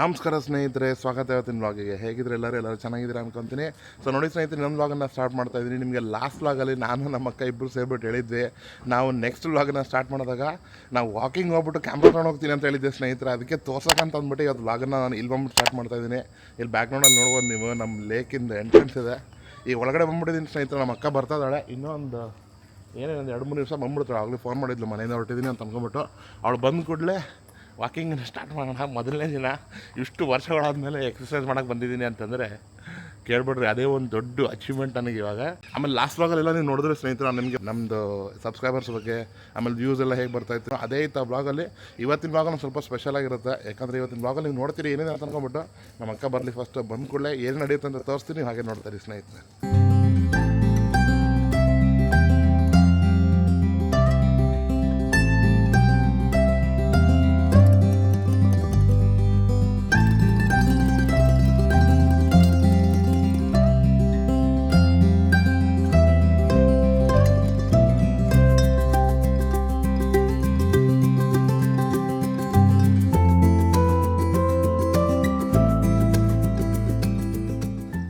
ನಮಸ್ಕಾರ ಸ್ನೇಹಿತರೆ, ಸ್ವಾಗತ ಇವತ್ತಿನ ವ್ಲಾಗಿಗೆ. ಹೇಗಿದ್ರೆ ಎಲ್ಲರೂ ಚೆನ್ನಾಗಿದ್ದೀರಾ ಅನ್ಕೊತೀನಿ. ಸೊ ನೋಡಿ ಸ್ನೇಹಿತರೆ, ನನ್ನ ವ್ಲಾಗನ್ನು ಸ್ಟಾರ್ಟ್ ಮಾಡ್ತಾ ಇದ್ದೀನಿ. ನಿಮಗೆ ಲಾಸ್ಟ್ ವ್ಲಾಗಲ್ಲಿ ನಾನು ನಮ್ಮ ಅಕ್ಕ ಇಬ್ಬರು ಸೇರಿಬಿಟ್ಟು ಹೇಳಿದ್ವಿ, ನಾವು ನೆಕ್ಸ್ಟ್ ವ್ಲಾಗನ್ನು ಸ್ಟಾರ್ಟ್ ಮಾಡಿದಾಗ ನಾವು ವಾಕಿಂಗ್ ಹೋಗ್ಬಿಟ್ಟು ಕ್ಯಾಮ್ರಾ ತೊಗೊಂಡು ಹೋಗ್ತೀನಿ ಅಂತ ಹೇಳಿದ್ದೆ ಸ್ನೇಹಿತರೆ. ಅದಕ್ಕೆ ತೋರ್ಸೋಕ್ಕಂತ ಅಂದ್ಬಿಟ್ಟು ಇವತ್ತು ವ್ಲಾಗನ್ನು ನಾನು ಇಲ್ಲಿ ಬಂದ್ಬಿಟ್ಟು ಸ್ಟಾರ್ಟ್ ಮಾಡ್ತಾ ಇದ್ದೀನಿ. ಇಲ್ಲಿ ಬ್ಯಾಕ್ಗ್ರೌಂಡಲ್ಲಿ ನೋಡ್ಬೋದು ನೀವು, ನಮ್ಮ ಲೇಕಿಂದ ಎಂಟ್ರೆನ್ಸ್ ಇದೆ. ಈ ಒಳಗಡೆ ಬಂದ್ಬಿಟ್ಟಿದ್ದೀನಿ ಸ್ನೇಹಿತರೆ. ನಮ್ಮ ಅಕ್ಕ ಬರ್ತಾ ಇದ್ದಾಳೆ, ಇನ್ನೊಂದು ಏನೇನೊಂದು 2-3 ನಿಮಿಷ ಬಂದ್ಬಿಡ್ತಾಳೆ. ಆಗಲೇ ಫೋನ್ ಮಾಡಿದ್ಲು ಮನೆಯಿಂದ ಹೊರಟಿದ್ದೀನಿ ಅಂತ ಅಂದ್ಕೊಂಬಿಟ್ಟು. ಅವಳು ಬಂದು ಕೂಡಲೇ ವಾಕಿಂಗನ್ನು ಸ್ಟಾರ್ಟ್ ಮಾಡೋಣ. ಮೊದಲನೇ ದಿನ ಇಷ್ಟು ವರ್ಷಗಳಾದಮೇಲೆ ಎಕ್ಸಸೈಸ್ ಮಾಡೋಕ್ಕೆ ಬಂದಿದ್ದೀನಿ ಅಂತಂದರೆ ಕೇಳ್ಬಿಡ್ರಿ, ಅದೇ ಒಂದು ದೊಡ್ಡ ಅಚೀವ್ಮೆಂಟ್ ನನಗೆ ಇವಾಗ. ಆಮೇಲೆ ಲಾಸ್ಟ್ ವ್ಲಾಗಲ್ಲೆಲ್ಲ ನೀವು ನೋಡಿದ್ರೆ ಸ್ನೇಹಿತರೆ, ನಿಮಗೆ ನಮ್ಮದು ಸಬ್ಸ್ಕ್ರೈಬರ್ಸ್ ಬಗ್ಗೆ ಆಮೇಲೆ ವ್ಯೂಸ್ ಎಲ್ಲ ಹೇಗೆ ಬರ್ತಾಯಿತ್ತು ಅದೇ ಇತ್ತು ವ್ಲಾಗಲ್ಲಿ. ಇವತ್ತಿನ ವ್ಲಾಗಲ್ಲಿ ಸ್ವಲ್ಪ ಸ್ಪೆಷಲ್ ಆಗಿರುತ್ತೆ. ಯಾಕಂದರೆ ಇವತ್ತಿನ ವ್ಲಾಗಲ್ಲಿ ನೀವು ನೋಡ್ತೀರಿ ಏನೇನು ಅಂತ ಅಂದ್ಕೊಂಬಿಟ್ಟು. ನಮ್ಮ ಅಕ್ಕ ಬರಲಿ ಫಸ್ಟ್, ಬಂದ ಕೂಡಲೇ ಏನು ನಡೆಯುತ್ತೆ ಅಂತ ತೋರಿಸ್ತೀನಿ, ಹಾಗೆ ನೋಡ್ತಾರೆ ಸ್ನೇಹಿತರೆ.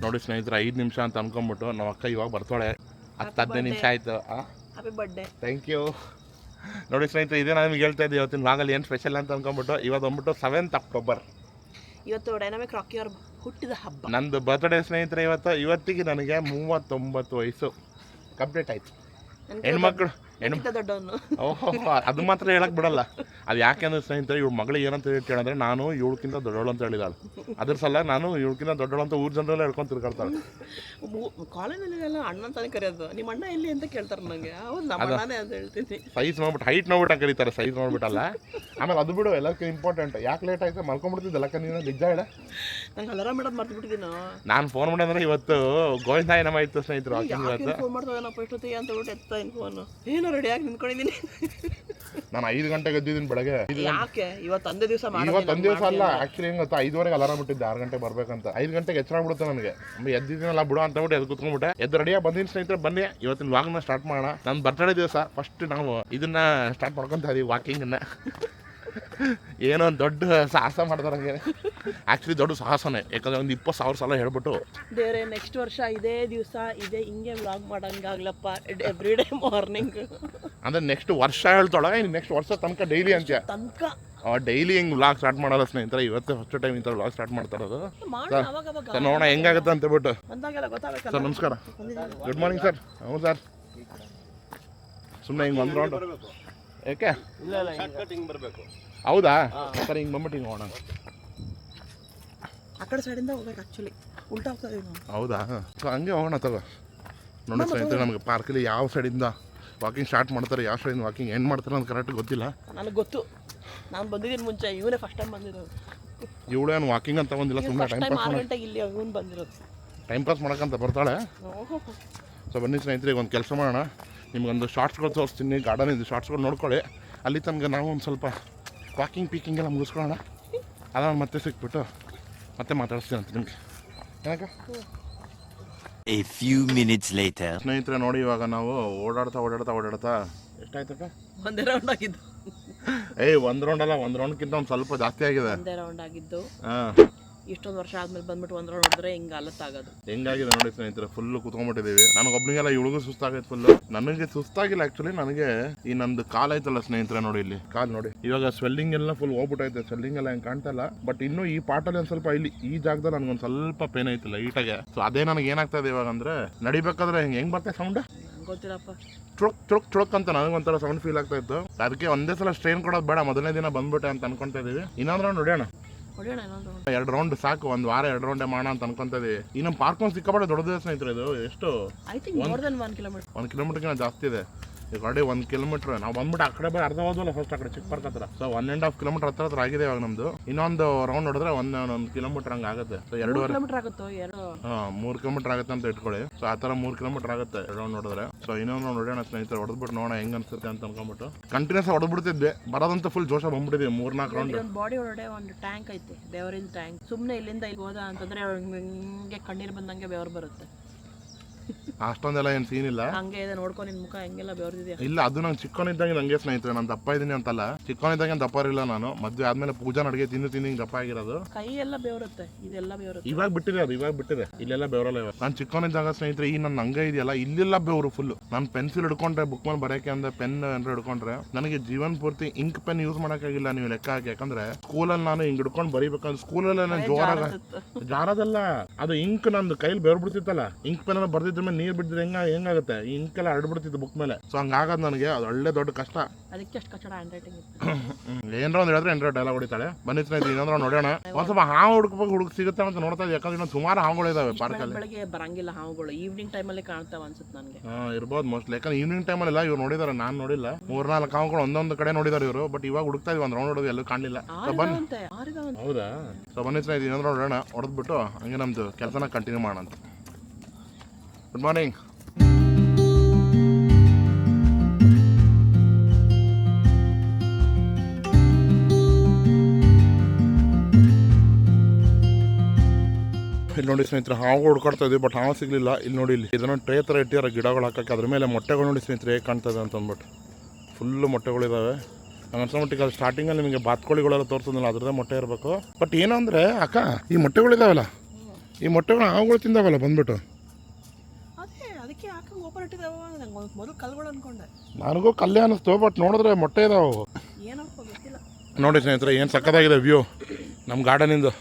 ನೋಡಿ ಸ್ನೇಹಿತರೆ, 5 ನಿಮಿಷ ಅಂತ ಅನ್ಕೊಂಬಿಟ್ಟು ನಮ್ಮ ಅಕ್ಕ ಇವಾಗ ಬರ್ತಾಳೆ. 10-15 ನಿಮಿಷ ಆಯಿತು. Thank you. ನೋಡಿ ಸ್ನೇಹಿತರೆ, ಇದೇ ನಾನು ನಿಮ್ಗೆ ಹೇಳ್ತಾ ಇದ್ದೆ ಇವತ್ತಿನ ವ್ಲಾಗಲ್ಲಿ ಏನು ಸ್ಪೆಷಲ್ ಅಂತ ಅನ್ಕೊಂಬಿಟ್ಟು. ಇವತ್ತು ಬಂದ್ಬಿಟ್ಟು 7th ಅಕ್ಟೋಬರ್, ಇವತ್ತು ಡೈನಾಮಿಕ್ ರಾಕಿ ಅವ್ರ ಹುಟ್ಟಿದ ಹಬ್ಬ. ನಂದು ಬರ್ತ್ಡೇ ಸ್ನೇಹಿತರೆ. ಇವತ್ತಿಗೆ ನನಗೆ 39 ವಯಸ್ಸು ಕಂಪ್ಲೀಟ್ ಆಯಿತು. ಹೆಣ್ಮಕ್ಳು ಓಹೋ, ಅದು ಮಾತ್ರ ಹೇಳಕ್ ಬಿಡಲ್ಲ. ಅದು ಯಾಕೆ ಅಂದ್ರೆ ಸ್ನೇಹಿತರೆ, ಇವ್ಳ ಮಗಳಿಗೆ ಏನಂತ ಹೇಳಿದ್ರೆ, ನಾನು ಇವಳಕ್ಕಿಂತ ದೊಡ್ಡವಳು ಅಂತ ಹೇಳಿದಾಳು. ಅದ್ರ ಸಲ ನಾನು ಇವಳಕ್ಕಿಂತ ದೊಡ್ಡವಳು ಅಂತ ಊರ್ ಜನರೆಲ್ಲ ಹೇಳ್ಕೊಂಡು ತಿರ್ಗಾಡ್ತಾಳೆ. ಕಾಲೇಜಲ್ಲೆಲ್ಲ ಅಣ್ಣ ಅಂತಾನೆ ಕರೆಯೋದು. ನಿಮ್ಮ ಅಣ್ಣ ಎಲ್ಲಿ ಅಂತ ಕೇಳ್ತಾರೆ ನನಗೆ. ಹೌದು, ನಮ್ಮ ಅಣ್ಣನೇ ಅಂತ ಹೇಳ್ತೀನಿ. ಸೈಜ್ ನೋಡ್ಬಿಟ್ಟು, ಹೈಟ್ ನೋಡ್ಬಿಟ್ಟು ಕರೀತಾರೆ, ಸೈಜ್ ನೋಡ್ಬಿಟ್ಟಲ್ಲ. ಆಮೇಲೆ ಅದು ಬಿಡು, ಎಲ್ಲದಕ್ಕೂ ಇಂಪಾರ್ಟೆಂಟ್. ಯಾಕೆ ಲೇಟ್ ಆಯ್ತು, ಮಲ್ಕೊಂಡ್ಬಿಡ್ತಿದ್ದಲ್ಲ ನೀನು, ನಿಜ ಹೇಳ. ನಂಗೆ ಅಲಾರಾಮ್ ಇಡೋದು ಮರ್ತು ಬಿಟ್ಟಿದ್ದೀನಿ. ನಾನು ಫೋನ್ ಮಾಡಿದ್ರೆ ಇವತ್ತು ಗೋವಿಂದ ಏನಮ್ಮ ಇತ್ತು ಸ್ನೇಹಿತರು. ಫೋನ್ ಮಾಡ್ತಾವೇನಪ್ಪ ಇಷ್ಟೊತ್ತಿಗೆ ಅಂತ ಹೇಳ್ಬಿಟ್ಟು ಎತ್ತಾ ಫೋನು. ಏನೋ ರೆಡಿಯಾಗಿ ನಿಂತ್ಕೊಂಡಿದ್ದೀನಿ. ನಾನು 5 ಗಂಟೆಗೆ ಎದ್ದಿದ್ದೀನಿ ಬೆಳಗ್ಗೆ. ಯಾಕೆ ಇವತ್ತು ಒಂದೇ ದಿವಸ ಅಲ್ಲ, ಆಕ್ಚುಲಿ ಹೆಂಗ್ ಗೊತ್ತಾ, 5:15 ಅಲಾರಾಮ್ ಇಟ್ಟಿದ್ದೆ 6 ಗಂಟೆಗೆ ಬರ್ಬೇಕಂತ. 5 ಗಂಟೆಗೆ ಎಚ್ಚರ ಬಿಡುತ್ತೆ ನನಗೆ. ಎದ್ದಿದ್ದೀನಲ್ಲ ಬಿಡು ಅಂತ ಬಿಟ್ಟು ಎದ್ದು ಕುತ್ಕೊಂಡ್ಬಿಟ್ಟೆ. ಎದ್ದು ರೆಡಿಯಾಗಿ ಬಂದಿನಿ ಸ್ನೇಹಿತರೆ. ಬನ್ನಿ ಇವತ್ತಿನ ವಾಕ್ನ ಸ್ಟಾರ್ಟ್ ಮಾಡೋಣ. ನನ್ನ ಬರ್ತಡೇ ದಿವಸ ಫಸ್ಟ್ ನಾವು ಇದನ್ನ ಸ್ಟಾರ್ಟ್ ಮಾಡ್ಕೊಂತ ಇದೀವಿ, ವಾಕಿಂಗನ್ನ. ಏನೋ ಒಂದು ದೊಡ್ಡ ಸಾಹಸ ಮಾಡ್ತಾರೆ ಹಂಗೆ. ಆ್ಯಕ್ಚುಲಿ ದೊಡ್ಡ ಸಾಹಸನೇ, ಯಾಕಂದರೆ ಒಂದು 20,000 ಸಲ ಹೇಳ್ಬಿಟ್ಟು ದೇವ್ರೆ ನೆಕ್ಸ್ಟ್ ವರ್ಷ ಇದೇ ದಿವಸ ಇದೇ ಹಿಂಗೆ ವ್ಲಾಗ್ ಮಾಡಂಗಾಗ್ಲಪ್ಪ, ಎವ್ರಿ ಡೇ ಮಾರ್ನಿಂಗ್. ಅಂದರೆ ನೆಕ್ಸ್ಟ್ ವರ್ಷ ಹೇಳ್ತಾಳೆ, ನೆಕ್ಸ್ಟ್ ವರ್ಷ ತನಕ ಡೈಲಿ ಅಂತ ಡೈಲಿ ಹಿಂಗೆ ವ್ಲಾಗ್ ಸ್ಟಾರ್ಟ್ ಮಾಡಲ್ಲ ಸ್ನೇಹಿತರೆ. ಇವತ್ತೇ ಫಸ್ಟ್ ಟೈಮ್ ಇಂಥ ವ್ಲಾಗ್ ಸ್ಟಾರ್ಟ್ ಮಾಡ್ತಾ ಇರೋದು. ಸರ್ ನೋಡೋಣ ಹೆಂಗಾಗುತ್ತೆ ಅಂತ ಹೇಳ್ಬಿಟ್ಟು. ಸರ್ ನಮಸ್ಕಾರ, ಗುಡ್ ಮಾರ್ನಿಂಗ್ ಸರ್. ಹೌದು ಸರ್, ಸುಮ್ಮನೆ ಹಿಂಗೆ ಒಂದು ರೌಂಡ್. ಯಾಕೆ ಹೌದಾ ಸರ್, ಹಿಂಗೆ ಬಂದ್ಬಿಟ್ಟು ಹಿಂಗೆ ಹೋಗೋಣ. ಆ ಕಡೆ ಸೈಡಿಂದ ಹೋಗ್ಬೇಕು, ಆ್ಯಕ್ಚುಲಿ ಉಲ್ಟಾ ಹೋಗ್ತಾ ಇದೀವಿ. ಹೌದಾ, ಸೊ ಹಂಗೆ ಹೋಗೋಣ ತಗೋ. ನೋಡಿ ಸ್ನೇಹಿತರೆ, ನಮಗೆ ಪಾರ್ಕಲ್ಲಿ ಯಾವ ಸೈಡಿಂದ ವಾಕಿಂಗ್ ಸ್ಟಾರ್ಟ್ ಮಾಡ್ತಾರೆ, ಯಾವ ಸೈಡಿಂದ ವಾಕಿಂಗ್ ಏನು ಮಾಡ್ತಾರೆ ಅಂತ ಕರೆಕ್ಟ್ ಗೊತ್ತಿಲ್ಲ. ನನಗೆ ಗೊತ್ತು, ನಾನು ಬಂದಿದ್ದೀನಿ ಮುಂಚೆ. ಇವನೇ ಫಸ್ಟ್ ಟೈಮ್ ಬಂದಿರೋದು. ಇವಳು ಏನು ವಾಕಿಂಗ್ ಅಂತ ಬಂದಿಲ್ಲ, ಸುಮ್ಮನೆ ಟೈಮ್ ಪಾಸ್ ಇಲ್ಲಿ ಇವನು ಬಂದಿರೋದು, ಟೈಮ್ ಪಾಸ್ ಮಾಡೋಕ್ಕಂತ ಬರ್ತಾಳೆ. ಸೊ ಬನ್ನಿ ಸ್ನೇಹಿತರೆ, ಒಂದು ಕೆಲಸ ಮಾಡೋಣ, ನಿಮ್ಗೊಂದು ಶಾರ್ಟ್ಸ್ಗಳು ತೋರಿಸ್ತೀನಿ. ಗಾರ್ಡನ್ ಇದು, ಶಾರ್ಟ್ಸ್ಗಳು ನೋಡ್ಕೊಳ್ಳಿ. ಅಲ್ಲಿ ತನಕ ನಾವು ಒಂದು ಸ್ವಲ್ಪ ವಾಕಿಂಗ್ ಪೀಕಿಂಗ್ ಎಲ್ಲ ಮುಗಿಸ್ಕೊಳ್ಳೋಣ. ಅದನ್ನು ಮತ್ತೆ ಸಿಕ್ಬಿಟ್ಟು ಮತ್ತೆ ಮಾತಾಡಿಸ್ತೀನಿ ಅಂತ ನಿಮಗೆ. ಏನಕ್ಕ A few minutes later. ಸ್ನೇಹಿತರೆ ನೋಡಿ, ಇವಾಗ ನಾವು ಓಡಾಡ್ತಾ ಎಷ್ಟಾಯ್ತಕ್ಕ? ಒಂದೇ ರೌಂಡ್ ಆಗಿದ್ದು. ಒಂದು ರೌಂಡ್ ಅಲ್ಲ, ಒಂದು ರೌಂಡ್ಗಿಂತ ಒಂದು ಸ್ವಲ್ಪ ಜಾಸ್ತಿ ಆಗಿದೆ. ಒಂದೇ ರೌಂಡ್ ಆಗಿದ್ದು. ಹಾಂ, ಇಷ್ಟೊಂದು ವರ್ಷ ಆದ್ಮೇಲೆ ಬಂದ್ಬಿಟ್ಟು ಒಂದು ರೌಂಡ್ ಹೊಡೆದ್ರೆ ಹಿಂಗೆ ಆಗೋದು. ಹೆಂಗಾಗಿದೆ ನೋಡಿ ಸ್ನೇಹಿತರೆ, ಫುಲ್ಲು ಕುತ್ಕೊಂಡ್ಬಿಟ್ಟಿದ್ದೀವಿ. ನನಗೊಬ್ಬನಿಗೆಲ್ಲ ಇವಳಿಗೂ ಸುಸ್ತಾಗೈತೆ ಫುಲ್ಲು. ನನಗೆ ಸುಸ್ತಾಗಿಲ್ಲ ಆ್ಯಕ್ಚುಲಿ, ನನಗೆ ಈ ನಂದು ಕಾಲು ಐತಲ್ಲ ಸ್ನೇಹಿತರೆ, ನೋಡಿ ಇಲ್ಲಿ ಕಾಲು ನೋಡಿ, ಇವಾಗ ಸ್ವೆಲ್ಲಿಂಗ್ ಎಲ್ಲ ಫುಲ್ ಹೋಗ್ಬಿಟ್ಟೈತೆ. ಸ್ವೆಲ್ಲಿಂಗ್ ಎಲ್ಲ ಹೆಂಗೆ ಕಾಣ್ತಾ ಇಲ್ಲ, ಬಟ್ ಇನ್ನೂ ಈ ಪಾರ್ಟಲ್ಲಿ ಒಂದು ಸ್ವಲ್ಪ ಇಲ್ಲಿ ಈ ಜಾಗದಲ್ಲಿ ನನಗೊಂದು ಸ್ವಲ್ಪ ಪೇನ್ ಐತಿಲ್ಲ ಈಟಾಗೆ. ಸೊ ಅದೇ ನನಗೆ ಏನಾಗ್ತಾ ಇದೆ ಇವಾಗ ಅಂದರೆ, ನಡಿಬೇಕಾದ್ರೆ ಹೆಂಗೆ ಬರ್ತಾ ಸೌಂಡ್ ಗೊತ್ತಿಲ್ಲಪ್ಪ, ಚುಳಕ್ ಅಂತ ನನಗೊಂಥರ ಸೌಂಡ್ ಫೀಲ್ ಆಗ್ತಾ ಇತ್ತು. ಅದಕ್ಕೆ ಒಂದೇ ಸಲ ಸ್ಟ್ರೈನ್ ಕೊಡೋದು ಬೇಡ, ಮೊದಲನೇ ದಿನ ಬಂದ್ಬಿಟ್ಟೆ ಅಂತ ಅನ್ಕೊಂತಾ ಇದೀವಿ. ಇನ್ನೊಂದು ರೌಂಡ್ ಹೊಡೆಯೋಣ. 2 ರೌಂಡ್ ಸಾಕು, ಒಂದು ವಾರ 2 ರೌಂಡೇ ಮಾಡೋಣ ಅಂತ ಅನ್ಕೊಂತ ಇದೀವಿ. ಇನ್ನೊಂದು ಪಾರ್ಕ್ ಒಂದು ಸಿಕ್ಕಾಪಟ್ಟೆ ದೊಡ್ಡದೇ ಸ್ನೇಹಿತರೆ. ಇದು ಎಷ್ಟು 1 ಕಿಲೋಮೀಟರ್ಗಿಂತ ಜಾಸ್ತಿ ಇದೆ. ಈಗ ಆಲ್ರೆಡಿ 1 ಕಿಲೋಮೀಟರ್ ನಾವು ಬಂದ್ಬಿಟ್ಟು ಆ ಕಡೆ ಬರೀ ಅರ್ಧ ಹೋದ್ವಲ್ಲ ಫಸ್ಟ್, ಆ ಕಡೆ ಚಿಕ್ಕ ಪಾರ್ಕ್ ಹತ್ರ. ಸೊ 1.5 ಕಿಲೋಮೀಟರ್ ಹತ್ರ ಆಗಿದೆ ಇವಾಗ ನಮ್ದು. ಇನ್ನೊಂದು ರೌಂಡ್ ಹೊಡೆದ್ರೆ 1 ಕಿಲೋಮೀಟರ್ ಹಂಗೆ ಆಗುತ್ತೆ. ಸೊ 3 ಕಿಲೋಮೀಟರ್ ಆಗುತ್ತೆ ಅಂತ ಇಟ್ಕೊಳ್ಳಿ. ಸೊ ಆ ಥರ 3 ಕಿಲೋಮೀಟರ್ ಆಗುತ್ತೆ 2 ರೌಂಡ್ ಹೊಡೆದ್ರೆ. ಸೊ ಇನ್ನೊಂದು ರೌಂಡ್ ಹೊಡೆಯೋಣ ಸ್ನೇಹಿತರೆ, ಹೊಡೆದ್ಬಿಟ್ಟು ನೋಡೋಣ ಹೆಂಗೆ ಅನ್ಸುತ್ತೆ ಅಂತ ಅನ್ಕೊಂಬಿಟ್ಟು ಕಂಟಿನ್ಯೂಸ್ ಹೊಡೆದ್ಬಿಡ್ತಿದ್ವಿ. ಬರೋದಂತ ಫುಲ್ ಜೋಶ ಬಂದ್ಬಿಟ್ಟಿದ್ವಿ. 3-4 ರೌಂಡ್. ಬಾಡಿ ಒಳಗಡೆ ಒಂದು ಟ್ಯಾಂಕ್ ಐತೆ, ಬೆವರಿನ ಟ್ಯಾಂಕ್. ಸುಮ್ಮನೆ ಇಲ್ಲಿಂದ ಇಲ್ಲಿ ಹೋದ ಅಂತಂದ್ರೆ ಹಿಂಗೆ ಕಣ್ಣೀರು ಬಂದಂಗೆ ಬೆವರು ಬರುತ್ತೆ. ಅಷ್ಟೊಂದೆಲ್ಲ ಏನು ಸೀನ್ ಇಲ್ಲ. ಹಂಗೆ ಇದೆ ನೋಡ್ಕೊ ನಿನ್ ಮುಖ ಹೆಂಗೆಲ್ಲ ಬೆವರ್ದಿದ್ಯಾ. ಇಲ್ಲ ಅದು ನಂಗೆ ಚಿಕ್ಕವನಿದ್ದಂಗೆ ನಂಗೆ ಸ್ನೇಹಿತರೆ, ನಾನು ದಪ್ಪ ಇದ್ದೀನಿ ಅಂತಲ್ಲ, ಚಿಕ್ಕವನಿದ್ದಂಗೆ ದಪ್ಪ ಇರಲಿಲ್ಲ ನಾನು. ಮದುವೆ ಆದ್ಮೇಲೆ ಪೂಜಾ ಅಡುಗೆ ತಿಂದು ಹಿಂಗೆ ದಪ್ಪ ಆಗಿರೋದು. ಕೈ ಎಲ್ಲ ಬೆವರುತ್ತೆ, ಇದೆಲ್ಲ ಬೆವರುತ್ತೆ. ಇವಾಗ ಬಿಟ್ಟಿದೆ ಅದು, ಇವಾಗ ಬಿಟ್ಟಿದೆ. ಇಲ್ಲೆಲ್ಲ ಬೆವರಲ್ಲ ಇವಾಗ. ನಾನು ಚಿಕ್ಕವನಿದ್ದಾಗ ಸ್ನೇಹಿತರೆ ಈ ನನ್ನ ಅಂಗ ಇದೆಯಲ್ಲ ಇಲ್ಲೆಲ್ಲ ಬೆವರು ಫುಲ್ಲು. ನಾನು ಪೆನ್ಸಿಲ್ ಹಿಡ್ಕೊಂಡ್ರೆ ಬುಕ್ ಮೇಲೆ ಬರೋಕೆ ಅಂದ್ರೆ ಪೆನ್ ಏನಾರು ಹಿಡ್ಕೊಂಡ್ರೆ ನನಗೆ ಜೀವನ ಪೂರ್ತಿ ಇಂಕ್ ಪೆನ್ ಯೂಸ್ ಮಾಡೋಕ್ಕಾಗಿಲ್ಲ ನೀವು ಲೆಕ್ಕ ಹಾಕಿ. ಯಾಕಂದ್ರೆ ಸ್ಕೂಲಲ್ಲಿ ನಾನು ಹಿಂಗೆ ಹಿಡ್ಕೊಂಡು ಬರೀಬೇಕಂದ್ರೆ ಸ್ಕೂಲಲ್ಲಿ ನಾನು ಜೋರಾಗ ಜಾರದಲ್ಲ, ಅದು ಇಂಕ್ ನಂದು ಕೈಲಿ ಬೆವ್ರು ಬಿಡ್ತಿತ್ತಲ್ಲ, ಇಂಕ್ ಪೆನ್ ಎಲ್ಲ ಬರ್ದಿದ್ರ ಮೇಲೆ ನೀರು ಬಿಡ್ತಿದ್ರೆ ಹೆಂಗಾಗುತ್ತೆ, ಈ ಇಂಕ್ ಎಲ್ಲ ಹರಡ್ಬಿಡ್ತಿತ್ತು ಬುಕ್ ಮೇಲೆ. ಸೊ ಹಂಗಾಗದು ನನಗೆ, ಅದು ಒಳ್ಳೆ ದೊಡ್ಡ ಕಷ್ಟ. ಅದಕ್ಕೆ ಅಷ್ಟು ಕಚ್ಚಡ ಹ್ಯಾಂಡ್ ರೈಟಿಂಗ್ ಇತ್ತು. ಏನಾರ ಒಂದು ಹೇಳಿದ್ರೆ ಎಂಟ್ರೆ ಡೈಲಾಗ್ ಹೊಡಿತಾಳೆ. ಬನ್ನಿ ಸ್ನೇಹಿತರೆ ಇನ್ನೊಂದ್ರ ನೋಡೋಣ. ಒಂದ್ ಸ್ವಲ್ಪ ಹಾವು ಹುಡುಕ್ ಸಿಗುತ್ತೆ ಅಂತ ನೋಡ್ತಾ ಇದ್ದೀವಿ. ಯಾಕಂದ್ರೆ ಇನ್ನೊಂದು ಸುಮಾರು ಹಾವುಗಳು ಇದಾವೆ ಪಾರ್ಕಲ್ಲಿ. ಬೆಳಗ್ಗೆ ಬರಂಗಿಲ್ಲ ಹಾವುಗಳು, ಈವ್ನಿಂಗ್ ಟೈಮಲ್ಲಿ ಕಾಣ್ತಾವ ಅನ್ಸುತ್ತೆ ನನಗೆ. ಇರ್ಬೋದು ಮೋಸ್ಟ್ಲಿ. ಯಾಕಂದ್ರೆ ಈವ್ನಿಂಗ್ ಟೈಮಲ್ಲ ಇವ್ರು ನೋಡಿದಾರೆ, ನಾನು ನೋಡಿಲ್ಲ. 3-4 ಹಾವುಗಳು ಒಂದೊಂದು ಕಡೆ ನೋಡಿದಾರೆ ಇವರು. ಬಟ್ ಇವಾಗ ಹುಡುಕ್ತಾ ಇದೀವಿ, ಒಂದು ರೌಂಡ್ ಹೊಡೋದು ಎಲ್ಲೂ ಕಾಣಲಿಲ್ಲ. ಹೌದಾ? ಸೊ ಬನ್ನಿ ಸ್ನೇಹಿತರೆ ಇನ್ನೊಂದ್ರ ನೋಡೋಣ. ಹೊಡೆದ್ಬಿಟ್ಟು ಹಂಗೆ ನಮ್ದು ಕೆಲಸನ ಕಂಟಿನ್ಯೂ ಮಾಡೋಣ ಅಂತ. Good morning. ಇಲ್ಲಿ ನೋಡಿ ಸ್ನೇಹಿತರೆ ಹಾವು ಹುಡ್ಕಾಡ್ತಾ ಇದ್ವಿ, ಬಟ್ ಹಾವು ಸಿಗಲಿಲ್ಲ. ಇಲ್ಲಿ ನೋಡಿ, ಇಲ್ಲಿ ಇದನ್ನು ಟ್ರೇ ಥರ ಇಟ್ಟಿರೋ ಗಿಡಗಳು ಹಾಕಕ್ಕೆ, ಅದ್ರ ಮೇಲೆ ಮೊಟ್ಟೆಗಳು ನೋಡಿ ಸ್ನೇಹಿತರೆ ಹೇಗೆ ಕಾಣ್ತದೆ ಅಂತ ಅಂದ್ಬಿಟ್ಟು. ಫುಲ್ಲು ಮೊಟ್ಟೆಗಳಿದ್ದಾವೆ. ನಾನು ಅನ್ಸೋಮಟ್ಟಿಗೆ ಅದು ಸ್ಟಾರ್ಟಿಂಗಲ್ಲಿ ನಿಮಗೆ ಬಾತ್ಕೋಳಿಗಳೆಲ್ಲ ತೋರಿಸೋದಿಲ್ಲ, ಅದ್ರದ್ದೇ ಮೊಟ್ಟೆ ಇರಬೇಕು. ಬಟ್ ಏನು ಅಂದರೆ ಅಕ್ಕ, ಈ ಮೊಟ್ಟೆಗಳಿದ್ದಾವಲ್ಲ, ಈ ಮೊಟ್ಟೆಗಳು ಹಾವುಗಳು ತಿಂದಾವಲ್ಲ ಬಂದ್ಬಿಟ್ಟು. ನನಗೂ ಕಲ್ಲೇ ಅನ್ನಿಸ್ತು, ಬಟ್ ನೋಡಿದ್ರೆ ಮೊಟ್ಟೆ ಇದಾವೆ. ನೋಡಿ ಸ್ನೇಹಿತರೆ ಏನು ಸಕ್ಕತ್ತಾಗಿದೆ ವ್ಯೂ ನಮ್ಮ ಗಾರ್ಡನಿಂದು.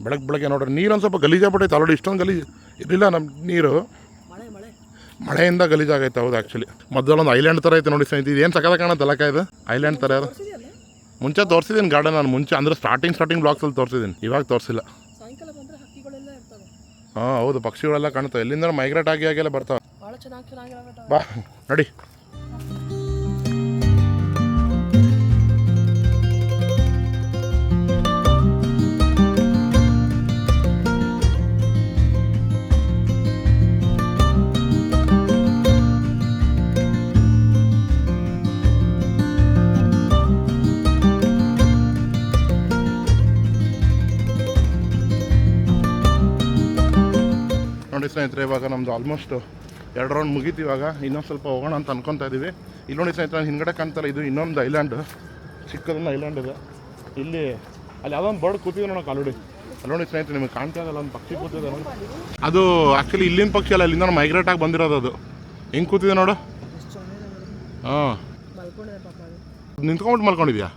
ಬೆಳಗ್ಗೆ ನೋಡ್ರಿ, ನೀರು ಒಂದು ಸ್ವಲ್ಪ ಗಲೀಜಾಗ್ಬಿಟ್ಟೈತೆ ಆಲ್ರೆಡಿ. ಇಷ್ಟೊಂದು ಗಲೀಜು ಇರಲಿಲ್ಲ ನಮ್ಮ ನೀರು, ಮಳೆಯಿಂದ ಗಲೀಜಾಗೈತೆ. ಹೌದು ಆ್ಯಕ್ಚುಲಿ ಮೊದಲೊಂದು ಐಲ್ಯಾಂಡ್ ಥರ ಐತೆ ನೋಡಿ ಸ್ನೇಹಿತರೆ. ಇದು ಏನು ಸಕ್ಕತ್ತಾಗಿ ಕಾಣುತ್ತಲ್ಲ ಇದು ಐಲ್ಯಾಂಡ್ ಥರ. ಅದು ಮುಂಚೆ ತೋರಿಸಿದ್ದೀನಿ ಗಾರ್ಡನ್ ನಾನು, ಮುಂಚೆ ಅಂದರೆ ಸ್ಟಾರ್ಟಿಂಗ್ ಬ್ಲಾಗ್ಸಲ್ಲಿ ತೋರಿಸಿದ್ದೀನಿ, ಇವಾಗ ತೋರಿಸಿಲ್ಲ. ಹಾಂ ಹೌದು, ಪಕ್ಷಿಗಳೆಲ್ಲ ಕಾಣುತ್ತವೆ. ಎಲ್ಲಿಂದ ಮೈಗ್ರೇಟ್ ಆಗೆಲ್ಲ ಬರ್ತಾವೆ. ಬಾ ನೋಡಿ. ನೋಡಿ ಸ್ನೇಹಿತರೆ ಇವಾಗ ನಮ್ಮದು ಆಲ್ಮೋಸ್ಟ್ 2 ರೌಂಡ್ ಮುಗೀತು. ಇವಾಗ ಇನ್ನೊಂದು ಸ್ವಲ್ಪ ಹೋಗೋಣ ಅಂತ ಅನ್ಕೊತಾ ಇದ್ದೀವಿ. ಇಲ್ಲಿ ನೋಡಿ ಸ್ನೇಹಿತರೆ ಹಿಂದ್ಗಡೆ ಕಾಣ್ತಲ್ಲ, ಇದು ಇನ್ನೊಂದು ಐಲ್ಯಾಂಡ್, ಚಿಕ್ಕದೊಂದು ಐಲ್ಯಾಂಡ್ ಇದೆ. ಇಲ್ಲಿ ಅಲ್ಲಿ ಯಾವುದೋ ಒಂದು ಬರ್ಡ್ ಕೂತಿದೆ ನೋಡೋಕೆ ಆಲ್ರೆಡಿ. ಅಲ್ಲಿ ನೋಡಿ ಸ್ನೇಹಿತರೆ ನಿಮಗೆ ಕಾಣ್ತಾ ಇದಲ್ಲ, ಒಂದು ಪಕ್ಷಿ ಕೂತಿದೆ ನೋಡಿ. ಅದು ಆ್ಯಕ್ಚುಲಿ ಇಲ್ಲಿನ ಪಕ್ಷಿ ಅಲ್ಲ, ಇಲ್ಲಿಂದ ಮೈಗ್ರೇಟ್ ಆಗಿ ಬಂದಿರೋದು. ಅದು ಹೆಂಗೆ ಕೂತಿದೆ ನೋಡು. ಹಾಂ ನಿಂತ್ಕೊಂಡ್ಬಿಟ್ಟು ಮಲ್ಕೊಂಡಿದ್ಯಾ?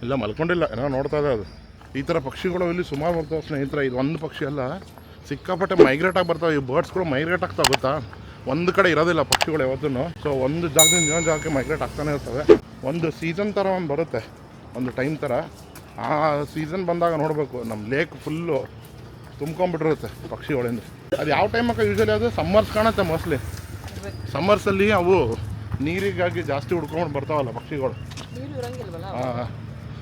ಇಲ್ಲ ಮಲ್ಕೊಂಡಿಲ್ಲ, ಏನೋ ನೋಡ್ತಾ ಇದೆ ಅದು. ಈ ಥರ ಪಕ್ಷಿಗಳು ಇಲ್ಲಿ ಸುಮಾರು ಬರ್ತಾವೆ ಸ್ನೇಹಿತರೆ. ಇದು ಒಂದು ಪಕ್ಷಿ ಅಲ್ಲ, ಸಿಕ್ಕಾಪಟ್ಟೆ ಮೈಗ್ರೇಟ್ ಆಗಿ ಬರ್ತಾವೆ. ಈ ಬರ್ಡ್ಸ್ಗಳು ಮೈಗ್ರೇಟ್ ಆಗ್ತಾ ಗೊತ್ತಾ, ಒಂದು ಕಡೆ ಇರೋದಿಲ್ಲ ಪಕ್ಷಿಗಳು ಯಾವತ್ತೂ. ಸೊ ಒಂದು ಜಾಗದಿಂದ ಇನ್ನೊಂದು ಜಾಗಕ್ಕೆ ಮೈಗ್ರೇಟ್ ಆಗ್ತಾನೆ ಇರ್ತವೆ. ಒಂದು ಸೀಸನ್ ಥರ ಒಂದು ಬರುತ್ತೆ, ಒಂದು ಟೈಮ್ ಥರ. ಆ ಸೀಸನ್ ಬಂದಾಗ ನೋಡಬೇಕು, ನಮ್ಮ ಲೇಕ್ ಫುಲ್ಲು ತುಂಬ್ಕೊಂಡ್ಬಿಟ್ಟಿರುತ್ತೆ ಪಕ್ಷಿಗಳಿಂದ. ಅದು ಯಾವ ಟೈಮಕ್ಕೆ ಯೂಶಲಿ ಅದು ಸಮ್ಮರ್ಸ್ ಕಾಣುತ್ತೆ ಮೋಸ್ಟ್ಲಿ. ಸಮ್ಮರ್ಸಲ್ಲಿ ಅವು ನೀರಿಗಾಗಿ ಜಾಸ್ತಿ ಹುಡ್ಕೊಂಡು ಬರ್ತಾವಲ್ಲ ಪಕ್ಷಿಗಳು. ಹಾಂ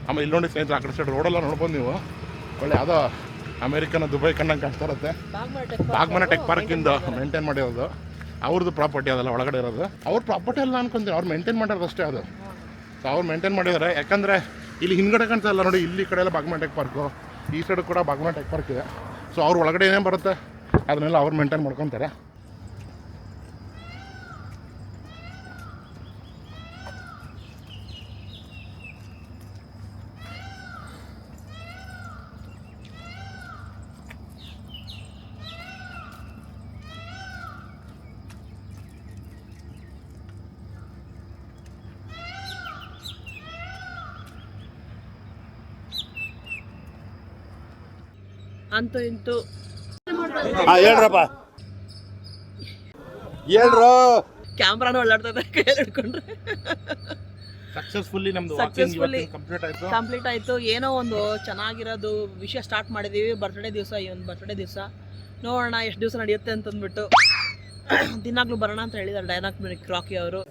ಆಮೇಲೆ ಇಲ್ಲಿ ನೋಡಿ ಸ್ನೇಹಿತರೆ, ಆ ಕಡೆ ಸೈಡ್ ರೋಡೆಲ್ಲ ನೋಡ್ಬೋದು ನೀವು. ಒಳ್ಳೆ ಯಾವುದೋ ಅಮೇರಿಕನ ದುಬೈ ಕಂಡಂಗೆ ಕಾಣಿಸ್ತಾ ಇರುತ್ತೆ. ಬಾಗ್ಮನೆ ಟೆಕ್ ಪಾರ್ಕಿಂದ ಮೇಂಟೈನ್ ಮಾಡಿರೋದು, ಅವ್ರದ್ದು ಪ್ರಾಪರ್ಟಿ ಅದೆಲ್ಲ ಒಳಗಡೆ ಇರೋದು. ಅವ್ರ ಪ್ರಾಪರ್ಟಿ ಎಲ್ಲ ಅನ್ಕೊಂತೀನಿ, ಅವ್ರು ಮೇಂಟೈನ್ ಮಾಡಿರೋದು ಅಷ್ಟೇ ಅದು. ಸೊ ಅವ್ರು ಮೇಂಟೈನ್ ಮಾಡಿದ್ದಾರೆ. ಯಾಕಂದರೆ ಇಲ್ಲಿ ಹಿಂದ್ಗಡೆ ಕಾಣ್ತಾ ಇಲ್ಲ ನೋಡಿ, ಇಲ್ಲಿ ಕಡೆ ಎಲ್ಲ ಬಾಗ್ಮನೆ ಟೆಕ್ ಪಾರ್ಕು, ಈ ಸೈಡ್ ಕೂಡ ಬಾಗ್ಮನೆ ಟೆಕ್ ಪಾರ್ಕ್ ಇದೆ. ಸೊ ಅವ್ರ ಒಳಗಡೆ ಏನೇನು ಬರುತ್ತೆ ಅದನ್ನೆಲ್ಲ ಅವ್ರು ಮೇಂಟೈನ್ ಮಾಡ್ಕೊತಾರೆ. ಅಂತೂ ಇಂತೂ ಹೇಳ್ರಪ್ಪ, ಹೇಳ್ರು. ಕ್ಯಾಮ್ರಾನು ಒಳ್ಳಾಡ್ತದೆ ಕೈಯಲ್ಲಿ ಹಿಡ್ಕೊಂಡ್ರೆ. ಸಕ್ಸಸ್ಫುಲ್ಲಿ ನಮ್ಮದು ಕಂಪ್ಲೀಟ್ ಆಯಿತು. ಏನೋ ಒಂದು ಚೆನ್ನಾಗಿರೋದು ವಿಷಯ ಸ್ಟಾರ್ಟ್ ಮಾಡಿದ್ದೀವಿ. ಬರ್ತ್ಡೇ ದಿವಸ, ಈ ಒಂದು ಬರ್ತ್ಡೇ ದಿವಸ ನೋಡೋಣ ಎಷ್ಟು ದಿವಸ ನಡೆಯುತ್ತೆ ಅಂತಂದ್ಬಿಟ್ಟು ದಿನಾಗ್ಲೂ ಬರೋಣ ಅಂತ ಹೇಳಿದ್ದಾರೆ ಡೈನಾಮಿಕ್ ರಾಕಿ ಅವರು.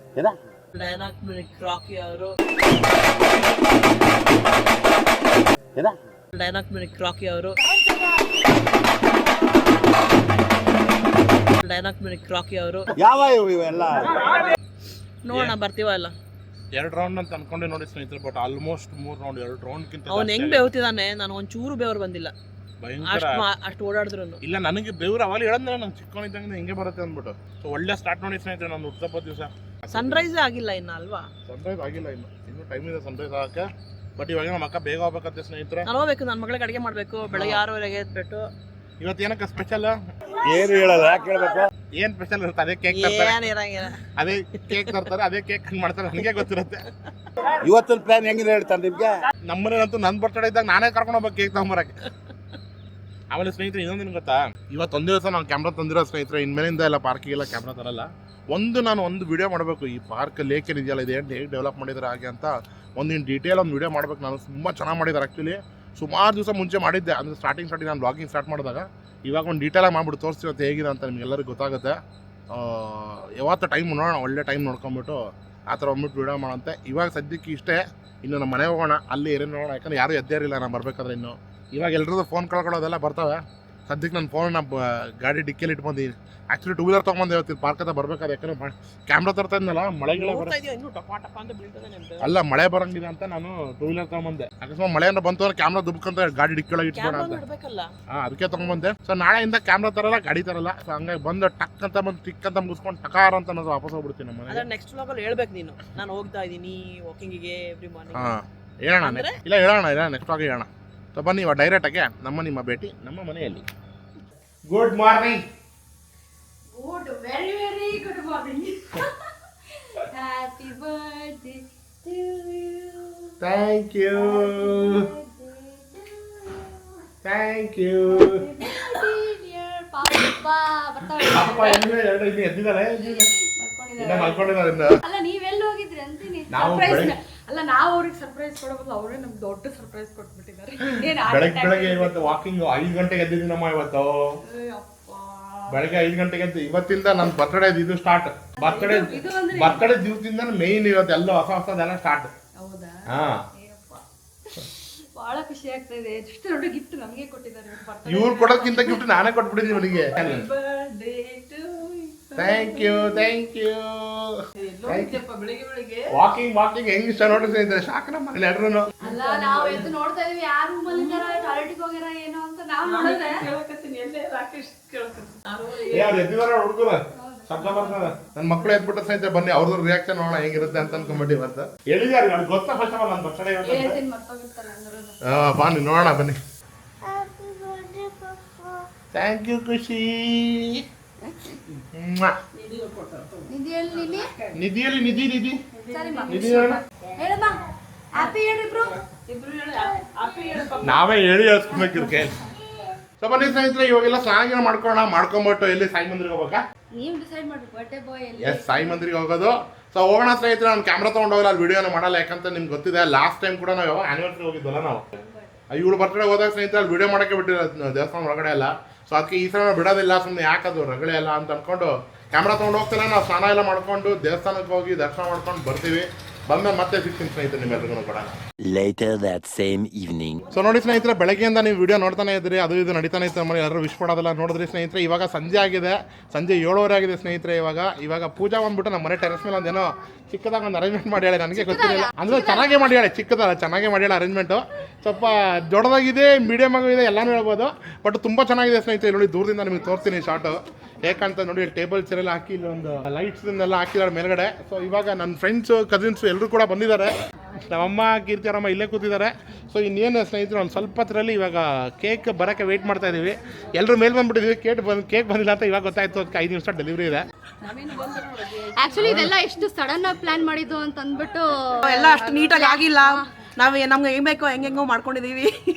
ಯಾವ ಇವೆಲ್ಲ ನೋಡೋಣ ಬರ್ತೀವ ಎಲ್ಲ. 2 ರೌಂಡ್ ಅಂತ ಅನ್ಕೊಂಡೆ ನೋಡಿ ಸ್ನೇಹಿತರೆ, ಬಟ್ ಆಲ್ಮೋಸ್ಟ್ 3 ರೌಂಡ್, 2 ರೌಂಡ್ಗಿಂತ ಅವ್ನು ಹೆಂಗ್ ಬೇವ್ತಿದ್ದಾನೆ, ನಾನು ಒಂಚೂರು ಬೇವ್ರು ಬಂದಿಲ್ಲ. ಭಯಂಕರ ಅಷ್ಟು ಓಡಾಡಿದ್ರು. ಇಲ್ಲ ನನಗೆ ಬೆವರು ಅವಾಗ ಹೇಳಂದ್ರೆ ನಂಗೆ ಚಿಕ್ಕವನಿದ್ದಂಗೆ ಹಿಂಗೆ ಬರುತ್ತೆ ಅಂದ್ಬಿಟ್ಟು. ಸೊ ಒಳ್ಳೆ ಸ್ಟಾರ್ಟ್ ನೋಡಿ ಸ್ನೇಹಿತರೆ ನಾನು ಹುಟ್ಟಪ್ಪ ದಿವಸ. ಸನ್ರೈಸ್ ಆಗಿಲ್ಲ ಇನ್ನು ಅಲ್ವಾ? ಸನ್ರೈಸ್ ಆಗಿಲ್ಲ ಇನ್ನೂ ಟೈಮ್ ಇದೆ ಸನ್ರೈಸ್ ಆಗಕ್ಕೆ. ಬಟ್ ಇವಾಗ ನಮ್ಮ ಅಕ್ಕ ಬೇಗ ಹೋಗ್ಬೇಕಂತೆ ಸ್ನೇಹಿತರೆ. ನಾನು ಹೋಗ್ಬೇಕು, ನನ್ನ ಮಗಳಿಗೆ ಅಡುಗೆ ಮಾಡಬೇಕು. ಬೆಳಗ್ಗೆ 6:30ಗೆ ಎದ್ಬಿಟ್ಟು ಇವತ್ತು ಏನಕ್ಕೆ ಸ್ಪೆಷಲ್ ಏನು ಹೇಳಲ್ಲ, ಯಾಕೆ ಹೇಳ್ಬೇಕು? ಏನ್ ಸ್ಪೆಷಲ್ ಇರುತ್ತೆ? ಅದೇ ಕೇಕ್ ತರ್ತಾರೆ, ಏನಿರಂಗಿಲ್ಲ. ಅದೇ ಕೇಕ್ ತರ್ತಾರೆ, ಅದೇ ಕೇಕ್ ಮಾಡ್ತಾರೆ. ನನಗೆ ಗೊತ್ತಿರುತ್ತೆ. ಇವತ್ತಿನ ಪ್ಲಾನ್ ಹೆಂಗಿದೆ ಹೇಳ್ತಾರೆ ನಿಮ್ಗೆ? ನಮ್ಮನೇಲಂತೂ ನನ್ನ ಬರ್ತಡೇ ಇದ್ದಾಗ ನಾನೇ ಕರ್ಕೊಂಡು ಹೋಗ್ಬೇಕು ಕೇಕ್ ತಗೊಂಬರಕ್ಕೆ. ಆಮೇಲೆ ಸ್ನೇಹಿತರೆ ಇನ್ನೊಂದೇನು ಗೊತ್ತಾ, ಇವತ್ತೊಂದು ದಿವಸ ನಾನು ಕ್ಯಾಮ್ರಾ ತಂದಿರೋ ಸ್ನೇಹಿತರೆ. ಇನ್ಮೇಲಿಂದ ಎಲ್ಲ ಪಾರ್ಕಿಗೆಲ್ಲ ಕ್ಯಾಮ್ರಾ ತರಲ್ಲ. ನಾನು ವಿಡಿಯೋ ಮಾಡಬೇಕು. ಈ ಪಾರ್ಕ್ ಲೇಕ್ ಏನಿದೆಯಲ್ಲ, ಇದು ಹೇಗೆ ಡೆವಲಪ್ ಮಾಡಿದ್ದಾರೆ ಹಾಗೆ ಅಂತ ಒಂದು ಡೀಟೇಲ್ ಒಂದು ವಿಡಿಯೋ ಮಾಡ್ಬೇಕು. ನಾನು ತುಂಬ ಚೆನ್ನಾಗಿ ಮಾಡಿದ್ದಾರೆ ಆ್ಯಕ್ಚುಲಿ. ಸುಮಾರು ದಿವಸ ಮುಂಚೆ ಮಾಡಿದ್ದೆ, ಅಂದರೆ ಸ್ಟಾರ್ಟಿಂಗ್ ನಾನು ಬ್ಲಾಗಿಂಗ್ ಸ್ಟಾರ್ಟ್ ಮಾಡಿದಾಗ. ಇವಾಗ ಒಂದು ಡೀಟೇಲಾಗಿ ಮಾಡಿಬಿಟ್ಟು ತೋರಿಸ್ತಿರುತ್ತೆ ಹೇಗಿದೆ ಅಂತ ನಿಮಗೆಲ್ಲರಿಗೂ ಗೊತ್ತಾಗುತ್ತೆ. ಯಾವತ್ತು ಟೈಮ್ ನೋಡೋಣ, ಒಳ್ಳೆ ಟೈಮ್ ನೋಡ್ಕೊಂಬಿಟ್ಟು ಆ ಥರ ಬಂದ್ಬಿಟ್ಟು ವಿಡಿಯೋ ಮಾಡೋಂತೆ. ಇವಾಗ ಸದ್ಯಕ್ಕೆ ಇಷ್ಟೇ. ಇನ್ನು ನಮ್ಮ ಮನೆಗೆ ಹೋಗೋಣ, ಅಲ್ಲಿ ಏನೇನು ನೋಡೋಣ. ಯಾಕಂದರೆ ಯಾರೂ ಎದ್ದೇರಿಲ್ಲ ನಾನು ಬರಬೇಕಾದ್ರೆ. ಇನ್ನು ಇವಾಗ ಎಲ್ರದ್ದು ಫೋನ್ ಕಳ್ಕೊಳ್ಳೋದೆಲ್ಲ ಬರ್ತವೆ. ಸದ್ಯಕ್ಕೆ ನನ್ನ ಫೋನ್ನ ಗಾಡಿ ಡಿಕ್ಕಿಯಲ್ಲಿ ಇಟ್ಕೊಂಡಿದ್ದೀನಿ. ಆ್ಯಕ್ಚುಲಿ 2 ವೀಲರ್ ತೊಗೊಂಬಂದು ಇವತ್ತು ಪಾರ್ಕ್ ಹತ್ರ ಬರಬೇಕಾದ್ರೆ. ಯಾಕಂದರೆ ಕ್ಯಾಮ್ರಾ ತರ್ತಾ ಇದ್ನಲ್ಲ, ಮಳೆಗಳ ಅಲ್ಲ ಮಳೆ ಬರೋಂಗಿದೆ ಅಂತ ನಾನು 2 ವೀಲರ್ ತೊಗೊಂಬಂದೆ. ಅಕಸ್ಮಾತ್ ಮಳೆ ಏನಾರ ಬಂತು ಅಂದ್ರೆ ಕ್ಯಾಮ್ರಾ ದುಬ್ಕಂತ ಗಾಡಿ ಡಿಕ್ಕಿಯೊಳಗೆ ಇಟ್ಬೋಣ ಅಂತ. ಅದಕ್ಕೆ ತೊಗೊಂಬಂದೆ. ಸೊ ನಾಳೆಯಿಂದ ಕ್ಯಾಮ್ರಾ ತರಲ್ಲ, ಗಾಡಿ ತರಲ್ಲ. ಸೊ ಹಂಗಾಗಿ ಬಂದು ಟಕ್ ಅಂತ ಬಂದು ಟಿಕ್ ಅಂತ ಮುಗಿಸ್ಕೊಂಡು ಟಕಾರ ಅಂತ ನಾನು ವಾಪಸ್ ಹೋಗ್ಬಿಡ್ತೀನಿ ನಮ್ಮ ಮನೆಗೆ. ನೆಕ್ಸ್ಟ್ ವ್ಲಾಗಲ್ಲಿ ಹೇಳ್ಬೇಕು ನೀನು, ನಾನು ಹೋಗ್ತಾ ಇದ್ದೀನಿ ವಾಕಿಂಗಿಗೆ ಎವ್ರಿ ಮಾರ್ನಿಂಗ್. ಹೇಳೋಣ ಇಲ್ಲ ಹೇಳೋಣ ನೆಕ್ಸ್ಟ್ ಆಗಿ ಹೇಳೋಣ. ಸೊ ಬನ್ನಿ ಇವಾಗ ಡೈರೆಕ್ಟಾಗೆ ನಿಮ್ಮ ಭೇಟಿ ನಮ್ಮ ಮನೆಯಲ್ಲಿ. Good morning. Good, very, very good morning. Happy birthday to you. Thank you. Thank you. Dear Papa, ಅಪ್ಪ ಎದ್ದಿದ್ದಾರೆ ಮಲ್ಕೊಂಡಿದ್ದಾರೆ. ಅಲ್ಲ ನೀವೆಲ್ಲಿ ಹೋಗಿದ್ರಿ ಅಂತೀನಿ. ನಾವು ಅಲ್ಲ ನಾವು ಅವ್ರಿಗೆ ಸರ್ಪ್ರೈಸ್ ಕೊಡೋಬಲ್ಲ, ಅವರೇ ನಮ್ಗೆ ದೊಡ್ಡ ಸರ್ಪ್ರೈಸ್ ಕೊಟ್ಬಿಟ್ಟಿದ್ದಾರೆ. ಬೆಳಗ್ಗೆ ಇವತ್ತು ವಾಕಿಂಗ್ 5 ಗಂಟೆಗೆ ಎದ್ದಿದ್ದೀನಮ್ಮ. ಇವತ್ತು ಬೆಳಗ್ಗೆ 5 ಗಂಟೆಗೆ ಎದ್ದು ಇವತ್ತಿಂದ ನನ್ನ ಬರ್ತಡೇ ಇದು ಸ್ಟಾರ್ಟ್. ಬರ್ತಡೇ ದಿವಸದಿಂದ ಮೇಯ್ನ್ ಇವತ್ತು ಎಲ್ಲ ಹೊಸದೆಲ್ಲ ಸ್ಟಾರ್ಟ್. ಹೌದಾ? ಹಾ, ಬಹಳ ಖುಷಿ ಆಗ್ತಾ ಇದೆ. ಎಷ್ಟು ದೊಡ್ಡ ಗಿಫ್ಟ್ ನಮಗೆ ಕೊಟ್ಟಿದ್ದಾರೆ. ಇವ್ರು ಕೊಡೋದಕ್ಕಿಂತ ಗಿಫ್ಟ್ ನಾನೇ ಕೊಟ್ಬಿಟ್ಟಿದ್ದೀನಿ ಇವನಿಗೆ. ಬರ್ಡೇ ಟು ಥ್ಯಾಂಕ್ ಯು ಬೆಳಿಗ್ಗೆ ವಾಕಿಂಗ್ ಹೆಂಗ್ ಇಷ್ಟ ನೋಡಿ ಸ್ನೇಹಿತರೆ. ಶಾಕ್ ನಮ್ಮ ಮನೇಲಿ ಎಲ್ರು. ಅಲ್ಲ ನಾವು ಎದ್ದು ನೋಡ್ತಾ ಇದೀವಿ ಯಾರು ರೂಮಲ್ಲಿ ಟಾಯ್ಲೆಟ್ಗೆ ಹೋಗ್ಯಾರ ಏನೋ ಅಂತ ನಾವು ನೋಡಿದ್ರೆ ಅವ್ರು ಎದ್ದಿದಾರ ಹುಡುಗರು ಶಬ್ದ ಬರ್ತದೆ. ನನ್ನ ಮಕ್ಕಳು ಎದ್ಬಿಟ್ಟ ಸ್ನೇಹಿತರೆ. ಬನ್ನಿ ಅವ್ರದ್ದು ರಿಯಾಕ್ಷನ್ ನೋಡೋಣ ಹೆಂಗಿರುತ್ತೆ ಅಂತ ಅನ್ಕೊಂಡ್ಬಿಟ್ಟು ಇವತ್ತು ಹೇಳಿದಾರೆ. ನನಗೆ ಗೊತ್ತಾ ಫಸ್ಟ್ ಆಫ್ ಆಲ್ ನನ್ನ ಬರ್ತಡೇ ಹೇಳ್ತೀನಿ ಮರ್ತೋಗಿರ್ತಾರೆ. ಬನ್ನಿ ನೋಡೋಣ ಬನ್ನಿ. ಥ್ಯಾಂಕ್ ಯು ಖುಷಿ. ನಿಧಿಯಲ್ಲಿ ನಿಧಿ ಹೇಳಮ್ಮ ಹ್ಯಾಪಿ ಹೇಳ್ರಿ ಬ್ರೋ. ನಾವೇ ಹೇಳಿ ಹೇಳ್ಸ್ಕೊಬೇಕಿರ್ಕೆ. ಸೊ ಬನ್ನಿ ಸ್ನೇಹಿತರೆ, ಇವಾಗೆಲ್ಲ ಸ್ನಾನ ಮಾಡ್ಕೊಂಬಿಟ್ಟು ಎಲ್ಲಿ ಸಾಯಿ ಮಂದಿರಿಗೆ ಹೋಗ್ಬೇಕಾ? ನೀವು ಡಿಸೈಡ್ ಮಾಡಿ ಬರ್ಡೇ ಬಾಯ್ ಎಲ್ಲಿ. ಎಸ್, ಸಾಯಿ ಮಂದಿರಿಗೆ ಹೋಗೋದು. ಸೊ ಹೋಗೋಣ ಸ್ನೇಹಿತರೆ. ನಾನು ಕ್ಯಾಮ್ರಾ ತೊಗೊಂಡು ಹೋಗಲ್ಲ, ಅಲ್ಲಿ ವಿಡಿಯೋನ ಮಾಡಲ್ಲ. ಯಾಕಂತ ನಿಮ್ಗೆ ಗೊತ್ತಿದೆ, ಲಾಸ್ಟ್ ಟೈಮ್ ಕೂಡ ನಾವು ಆ್ಯನಿವರ್ಸರಿ ಹೋಗಿದ್ವಲ್ಲ ನಾವು. ಇವಳು ಬರ್ತಡೇ ಹೋದಾಗ ಸ್ನೇಹಿತರೆ ಅಲ್ಲಿ ವಿಡಿಯೋ ಮಾಡೋಕ್ಕೆ ಬಿಟ್ಟಿರೋ ದೇವಸ್ಥಾನ ಒಳಗಡೆ ಎಲ್ಲ. ಸೊ ಅದಕ್ಕೆ ಈ ಸಲ ಬಿಡೋದಿಲ್ಲ, ಸುಮ್ಮನೆ ಯಾಕದು ರಗಳೆ ಎಲ್ಲ ಅಂತ ಅಂದ್ಕೊಂಡು ಕ್ಯಾಮ್ರಾ ತೊಗೊಂಡು ಹೋಗ್ತಿಲ್ಲ. ನಾವು ಸ್ನಾನ ಎಲ್ಲ ಮಾಡ್ಕೊಂಡು ದೇವಸ್ಥಾನಕ್ಕೆ ಹೋಗಿ ದರ್ಶನ ಮಾಡ್ಕೊಂಡು ಬರ್ತೀವಿ. ಬಂದ್ಮೇಲೆ ಮತ್ತೆ ಸಿಗ್ತೀನಿ ಸ್ನೇಹಿತರೆ ನಿಮ್ಮೆಲ್ಲರಿಗೂ ಕೂಡ. Later that same evening. So ನೋಡಿ ಸ್ನೇಹಿತರೆ, ಬೆಳಗ್ಗೆಯಿಂದ ನೀವು ವಿಡಿಯೋ ನೋಡ್ತಾನೆ ಇದ್ರಿ, ಅದು ಇದು ನಡೀತಾನೆ ಇತ್ತು. ನಮ್ಮಲ್ಲಿ ಎಲ್ಲರೂ ವಿಶ್ ಮಾಡೋದೆಲ್ಲ ನೋಡಿದ್ರಿ ಸ್ನೇಹಿತರೆ. ಇವಾಗ ಸಂಜೆ ಆಗಿದೆ, ಸಂಜೆ 7:30 ಆಗಿದೆ ಸ್ನೇಹಿತರೆ. ಇವಾಗ ಪೂಜಾ ಬಂದ್ಬಿಟ್ಟು ನಮ್ಮ ಮನೆ ಟೆರೆಸ್ ಮೇಲೆ ಒಂದೇನೋ ಚಿಕ್ಕದಾಗ ಒಂದು ಅರೇಂಜ್ಮೆಂಟ್ ಮಾಡಿ ಹೇಳಿ. ನನಗೆ ಗೊತ್ತಿರಲಿಲ್ಲ, ಅಂದರೆ ಚೆನ್ನಾಗೇ ಮಾಡಿ ಹೇಳಿ. ಚಿಕ್ಕದಲ್ಲ, ಚೆನ್ನಾಗೇ ಮಾಡಿ ಹೇಳಿ ಅರೇಂಜ್ಮೆಂಟು. ಸ್ವಲ್ಪ ದೊಡ್ಡದಾಗಿದೆ, ಮೀಡಿಯಮ್ ಆಗಿದೆ, ಎಲ್ಲನೂ ಹೇಳ್ಬೋದು. ಬಟ್ ತುಂಬ ಚೆನ್ನಾಗಿದೆ ಸ್ನೇಹಿತರೆ. ನೋಡಿ ದೂರದಿಂದ ನಿಮಗೆ ತೋರಿಸ್ತೀನಿ ಶಾರ್ಟು ಯಾಕಂತ ನೋಡಿ. ಟೇಬಲ್ ಚೇರ್ ಎಲ್ಲ ಹಾಕಿ, ಇಲ್ಲಿ ಒಂದು ಲೈಟ್ಸ್ನೆಲ್ಲ ಹಾಕಿದ್ದಾರೆ ಮೇಲ್ಗಡೆ. ಸೊ ಇವಾಗ ನನ್ನ ಫ್ರೆಂಡ್ಸು ಕಸಿನ್ಸು ಎಲ್ಲರೂ ಕೂಡ ಬಂದಿದ್ದಾರೆ. ನಮ್ಮಮ್ಮ ಕೀರ್ತಿಯರಮ್ಮ ಇಲ್ಲೇ ಕೂತಿದ್ದಾರೆ. ಸೊ ಇನ್ನೇನು ಸ್ನೇಹಿತರು, ಒಂದು ಸ್ವಲ್ಪ ಹೊತ್ತರಲ್ಲಿ ಇವಾಗ ಕೇಕ್ ಬರೋಕ್ಕೆ ವೆಯ್ಟ್ ಮಾಡ್ತಾ ಇದ್ದೀವಿ. ಎಲ್ಲರೂ ಮೇಲೆ ಬಂದುಬಿಟ್ಟಿದ್ದೀವಿ. ಕೇಕ್ ಬಂದಿಲ್ಲ ಅಂತ ಇವಾಗ ಗೊತ್ತಾಯ್ತು. ಅದಕ್ಕೆ 5 ನಿಮಿಷ ಡೆಲಿವರಿ ಇದೆ. ಆಕ್ಚುಲಿ ಇದೆಲ್ಲ ಎಷ್ಟು ಸಡನ್ ಆಗಿ ಪ್ಲಾನ್ ಮಾಡಿದ್ದು ಅಂತ ಅಂದ್ಬಿಟ್ಟು ಎಲ್ಲ ಅಷ್ಟು ನೀಟಾಗಿ ಆಗಿಲ್ಲ. ನಮ್ಗೆ ಹೆಂಗ್ ಬೇಕೋ ಹೆಂಗೆಂಗೋ ಮಾಡ್ಕೊಂಡಿದೀವಿ.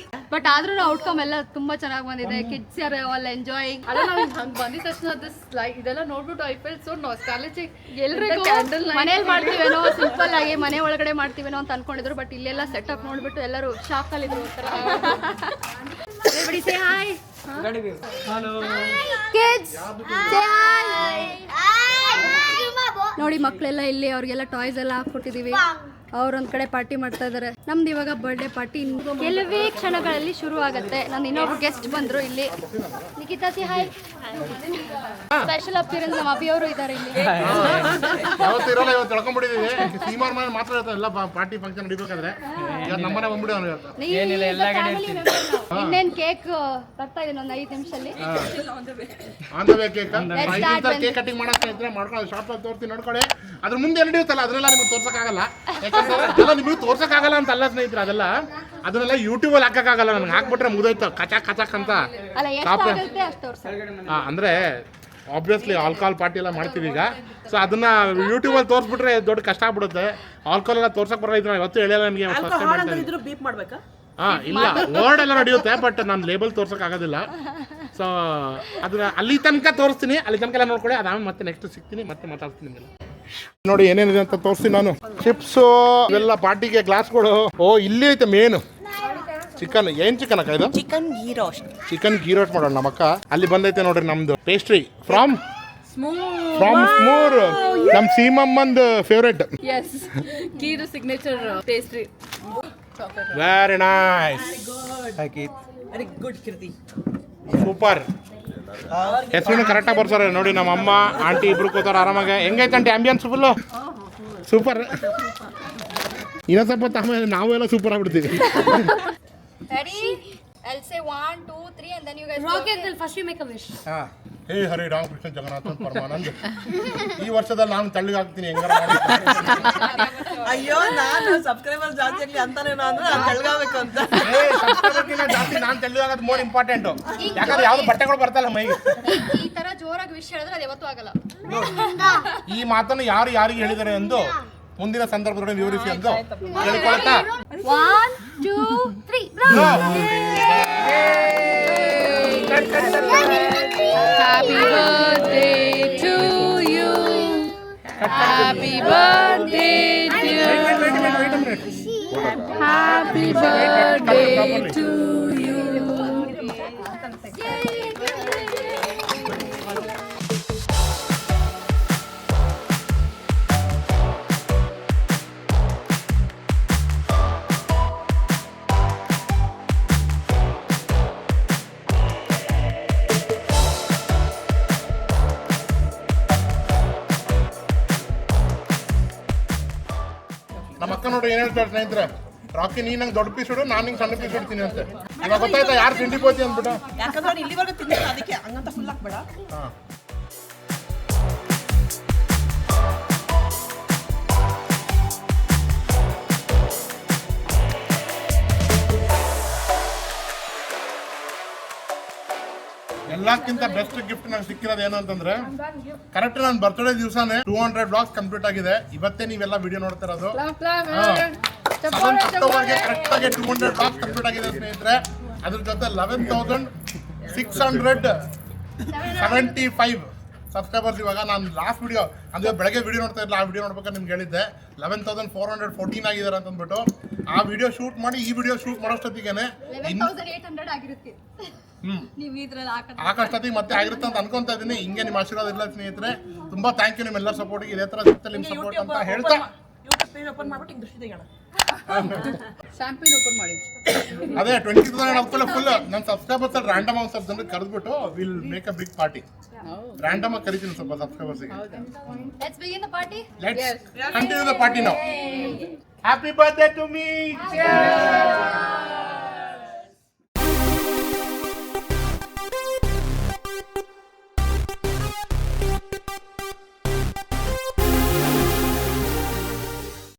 ಬಟ್ ಆದ್ರೂ ಔಟ್ಕಮ್ ಎಲ್ಲ ತುಂಬಾ ಚೆನ್ನಾಗಿ ಬಂದಿದೆ. Kids are all enjoying. ಅಲ್ಲ ನಾವು ಹಂಗೆ ಬಂದಿದ ತಕ್ಷಣ ಇದೆಲ್ಲ ನೋಡ್ಬಿಟ್ಟು ಐ ಫೆಲ್ ಸೋ ನಾಸ್ಟಾಲಜಿಕ್. ಎಲ್ರಿಗೂ ಮನೇಲಿ ಮಾಡ್ತೀವೇನೋ, ಸಿಂಪಲ್ ಆಗಿ ಮನೆ ಒಳಗಡೆ ಮಾಡ್ತೀವೇನೋ ಅಂತ ಅನ್ಕೊಂಡಿದ್ರು. ಬಟ್ ಇಲ್ಲೆಲ್ಲ ಸೆಟಪ್ ನೋಡ್ಬಿಟ್ಟು ಎಲ್ಲರೂ shock ಅಲ್ಲಿದ್ರು. Everybody say hi. Hello. Kids. Say hi. ನೋಡಿ ಮಕ್ಕಳೆಲ್ಲ ಇಲ್ಲಿ ಅವ್ರಿಗೆಲ್ಲ ಟಾಯ್ಸ್ ಎಲ್ಲ ಹಾಕ್ಕೊಟ್ಟಿದೀವಿ. ಅವ್ರೊಂದ್ ಕಡೆ ಪಾರ್ಟಿ ಮಾಡ್ತಾ ಇದಾರೆ. ನಮ್ದು ಇವಾಗ ಬರ್ಡೇ ಪಾರ್ಟಿ ಕೆಲವೇ ಕ್ಷಣಗಳಲ್ಲಿ ಶುರು ಆಗುತ್ತೆ. ನಂದು ಇನ್ನೊಬ್ರು ಗೆಸ್ಟ್ ಬಂದ್ರು ಇಲ್ಲಿ. Nikhita C hi. Special appearance ನಮ್ಮ ಅಭಿ ಅವರು ಇದ್ದಾರೆ ಇಲ್ಲಿ. ಯಾವತ್ತು ಇರೋಲ್ಲ, ಇವತ್ತು ತಿಳ್ಕೊಂಡ್ಬಿಟ್ಟಿದ್ದೀವಿ. ಸೀಮಾರ್ ಮನೆ ಮಾತ್ರ ಇರುತ್ತೆ ಎಲ್ಲ ಪಾರ್ಟಿ ಫಂಕ್ಷನ್ ನಡಿಬೇಕಾದ್ರೆ. ನಮ್ಮನೆ ಬಂದ್ಬಿಡಿ ಅವ್ನು ಇವತ್ತು. ಏನಿಲ್ಲ, ಎಲ್ಲ ಇನ್ನೇನ್ ಕೇಕ್ ಬರ್ತಾ ಇದೆ ಒಂದು 5 ನಿಮಿಷದಲ್ಲಿ. On the way cake cake cutting ಮಾಡಕ್ಕೆ ಇದ್ರೆ ಮಾಡ್ಕೊಳ್ಳಿ, ಶಾಪ್ ಅಲ್ಲಿ ತೋರಿಸ್ತೀನಿ ನೋಡ್ಕೊಳ್ಳಿ. ಅದ್ರ ಮುಂದೆ ಎರಡು ಇರುತ್ತಲ್ಲ ಅದನ್ನೆಲ್ಲ ನಿಮ್ಗೆ ತೋರ್ಸಕ್ಕಾಗಲ್ಲ, ಯಾಕಂದ್ರೆ ಅದೆಲ್ಲ ನಿಮಗೆ ತೋರ್ಸಕ್ಕಾಗಲ್ಲ ಅಂತ ಅಲ್ಲ ಸ್ನೇಹಿತರೆ, ಅದನ್ನೆಲ್ಲ ಯೂಟ್ಯೂಬಲ್ಲಿ ಹಾಕಕ್ಕಾಗಲ್ಲ, ನನಗೆ ಹಾಕ್ಬಿಟ್ರೆ ಮುಗಿದೋಯ್ತು ಕಚಾಕ್ ಅಂತ. ಅಲ್ಲ ಎಷ್ಟಾಗುತ್ತೆ ಅಷ್ಟು ತೋರ್ಸು. ಅಂದರೆ ಆಬ್ವಿಯಸ್ಲಿ ಆಲ್ಕೋಹಾಲ್ ಪಾರ್ಟಿ ಎಲ್ಲ ಮಾಡ್ತೀವಿ ಈಗ, ಸೊ ಅದನ್ನ ಯೂಟ್ಯೂಬಲ್ಲಿ ತೋರಿಸ್ಬಿಟ್ರೆ ದೊಡ್ಡ ಕಷ್ಟ ಆಗ್ಬಿಡುತ್ತೆ. ಆಲ್ಕೋಹಾಲ್ ಎಲ್ಲ ತೋರ್ಸಕ್ಕೆ ಬರೋ ಇದ್ರೆ ಯಾವತ್ತೂ ಹೇಳಿಲ್ಲ ನನಗೆ ಫಸ್ಟ್ ಟೈಮ್. ಬೀಪ್ ಮಾಡ್ಬೇಕಾ? ಇಲ್ಲ ವರ್ಡ್ ಎಲ್ಲ ನಡೆಯುತ್ತೆ, ಬಟ್ ನಾನು ಲೇಬಲ್ ತೋರ್ಸೋಕ್ಕಾಗೋದಿಲ್ಲ. ಸೊ ಅದನ್ನ ಅಲ್ಲಿ ತನಕ ತೋರಿಸ್ತೀನಿ, ಅಲ್ಲಿ ತನಕ ಎಲ್ಲ ನೋಡ್ಕೊಳ್ಳಿ, ಅದಾದ್ಮೇಲೆ ಮತ್ತೆ ನೆಕ್ಸ್ಟ್ ಸಿಗ್ತೀನಿ, ಮತ್ತೆ ಮಾತಾಡ್ತೀನಿ ನಿಮಗೆಲ್ಲ. ನೋಡಿ ಏನೇನಿದೆ ಅಂತ ತೋರಿಸ್ತೀನಿ ನಾನು. ಚಿಪ್ಸು ಇವೆಲ್ಲ ಪಾರ್ಟಿಗೆ ಗ್ಲಾಸ್ಗಳು. ಓ ಇಲ್ಲಿ ಐತೆ ಮೇನು ಚಿಕನ್. ಏನ್ ಚಿಕನ್ ಅಕ್ಕ ಇದು? Chicken ghee roast. Chicken ghee roast ಮಾಡೋಣ ನಮ್ಮಕ್ಕ. ಅಲ್ಲಿ ಬಂದೈತೆ ನೋಡ್ರಿ ನಮ್ದು ಪೇಸ್ಟ್ರಿ ಫ್ರಮ್ ಸ್ಮೂರ್, ನಮ್ ಸೀಮಮ್ಮಂದು favourite. Yes. Key signature pastry. Very nice. Very good Keerthi. Super. ಹೆಸರು ಕರೆಕ್ಟಾಗಿ ಬರ್ತಾರೆ ನೋಡಿ. ನಮ್ಮ ಅಮ್ಮ ಆಂಟಿ ಇಬ್ರು ಕೂತಾರ ಆರಾಮಾಗಿ. ಹೆಂಗೈತೆ ಆಂಟಿ ಆಂಬಿಯನ್ಸ್? Full super. ಇನ್ನೊಂದು ಸ್ವಲ್ಪ ಆಮೇಲೆ ನಾವೆಲ್ಲ super ಆಗ್ಬಿಡ್ತೀವಿ. Ready? I'll say 1, 2, 3 and then you guys rocket. Then first you make a wish. ಹೇ ಹರಿ ರಾಮಕೃಷ್ಣ ಜಗನ್ನಾಥ ಪರಮಾನಂದ್. ಈ ವರ್ಷದಲ್ಲಿ ನಾನು ತಳ್ಳಿಗಾಗ್ತೀನಿ ಹೆಂಗಾರ ಮಾಡಿ. ಅಯ್ಯೋ ನಾನು ಸಬ್ಸ್ಕ್ರೈಬರ್ ಜಾಸ್ತಿ ಆಗ್ಲಿ ಅಂತಾನೆ ನಾನು ತೆಳ್ಗಾಗಬೇಕು ಅಂತ. ಜಾಸ್ತಿ ನಾನು ತಳ್ಳಿಗಾಗೋದು ಮೋರ್ ಇಂಪಾರ್ಟೆಂಟು, ಯಾಕಂದ್ರೆ ಯಾವ್ದು ಬಟ್ಟೆಗಳು ಬರ್ತಲ್ಲ ಮೈಗೆ. ಈ ತರ ಜೋರಾಗಿ ವಿಷ್ ಹೇಳಿದ್ರೆ ಅದು ಯಾವತ್ತೂ ಆಗಲ್ಲ. ಈ ಮಾತನ್ನು ಯಾರಿಗೆ ಹೇಳಿದ್ದಾರೆ ಎಂದು ಮುಂದಿನ ಸಂದರ್ಭದಲ್ಲಿ ವಿವರಿಸಿ ಎಂದು ಹೇಳಿಕೊಳ್ತಾ 1, 2, 3 Happy birthday to you. Happy birthday dear. Happy birthday to you. ನಮ್ಮ ಅಕ್ಕ ನೋಡಿ ಏನ್ ಹೇಳ್ತಾರೆ ಸ್ನೇಹಿತರೆ, ರಾಕಿ ನೀ ನಂಗೆ ದೊಡ್ಡ ಪೀಸ್ ಇಡು, ನಾನು ನಿಂಗೆ ಸಣ್ಣ ಪೀಸ್ ಇಡ್ತೀನಿ ಅಂತ. ಇವಾಗ ಗೊತ್ತಾಯ್ತಾ ಯಾರು ತಿಂಡಿ ಪೋತಿ ಅಂದ್ಬಿಟ್ಟು? ಯಾಕಂದ್ರೆ ಅವ್ನು ಇಲ್ಲಿವರೆಗೂ ತಿಂದಿಲ್ಲ, ಅದಕ್ಕೆ ಹಂಗಂತ ಫುಲ್ ಹಾಕ್ಬೇಡ. ಎಲ್ಲಕ್ಕಿಂತ ಬೆಸ್ಟ್ ಗಿಫ್ಟ್ ನಂಗೆ ಸಿಕ್ಕಿರೋದು ಏನು ಅಂತಂದ್ರೆ, ಕರೆಕ್ಟ್ ನನ್ನ ಬರ್ತ್ಡೇ ದಿವಸನೇ 200 ಬ್ಲಾಗ್ಸ್ ಕಂಪ್ಲೀಟ್ ಆಗಿದೆ. ಇವತ್ತೇ ನೀವೆಲ್ಲ ವಿಡಿಯೋ ನೋಡ್ತಾ ಇರೋದು. ಅಕ್ಟೋಬರ್ಗೆ ಕರೆಕ್ಟ್ ಆಗಿ 200 ಬ್ಲಾಗ್ಸ್ ಕಂಪ್ಲೀಟ್ ಆಗಿದೆ ಸ್ನೇಹಿತರೆ. ಅದ್ರ ಜೊತೆ 11,675 ಸಬ್ಸ್ಕ್ರೈಬರ್ಸ್. ಇವಾಗ ನಾನು ಲಾಸ್ಟ್ ವಿಡಿಯೋ ಅಂದ್ರೆ ಬೆಳಗ್ಗೆ ವಿಡಿಯೋ ನೋಡ್ತಾ ಇರಲಿಲ್ಲ, ಆ ವಿಡಿಯೋ ನೋಡ್ಬೇಕಾದ್ರೆ ನಿಮ್ಗೆ ಹೇಳಿದ್ದೆ 11,414 ಆಗಿದ್ದಾರೆ ಅಂತ ಅಂದ್ಬಿಟ್ಟು. ಆ ವಿಡಿಯೋ ಶೂಟ್ ಮಾಡಿ ಈ ವಿಡಿಯೋ ಶೂಟ್ ಮಾಡೋಷ್ಟೊತ್ತಿಗೆನೆ 11,800 ಆಗಿರುತ್ತೆ. ಆಕಾಶದಲ್ಲಿ ಮತ್ತೆ ಆಗಿರುತ್ತೆ ಅಂತ ಅನ್ಕೊಂತಾ ಇದ್ದೀನಿ. ಹಿಂಗೆ ನಿಮ್ಮ ಆಶೀರ್ವಾದ ಇಲ್ಲ ಸ್ನೇಹಿತರೆ. ತುಂಬಾ ಥ್ಯಾಂಕ್ ಯು ನಿಮ್ಮೆಲ್ಲರ ಸಪೋರ್ಟಿಗೆ. ಇದೇ ತರ ಸಿಗ್ತದೆ ನಿಮ್ಮ ಸಪೋರ್ಟ್ ಅಂತ ಹೇಳ್ತಾ ಯೂಟ್ಯೂಬ್ ಪೇಜ್ ಓಪನ್ ಮಾಡ್ಬಿಟ್ಟು ಹಿಂಗೆ ದೃಷ್ಟಿ ತೆಗೋಣ. Champagne open ಮಾಡಿ. ಅದೇ 20,000 ಫುಲ್ ನನ್ನ ಸಬ್ಸ್ಕ್ರೈಬರ್ಸ್ ರ್ಯಾಂಡಮ್ ಆಗಿ ಸ್ವಲ್ಪ ಜನರಿಗೆ ಕರೆದ್ಬಿಟ್ಟು will make a big party. Random ಆಗಿ ಕರಿತೀನಿ ಸ್ವಲ್ಪ ಸಬ್ಸ್ಕ್ರೈಬರ್ಸ್ಗೆ. Let's begin the party. Let's continue the party now. Happy birthday to me. Cheers.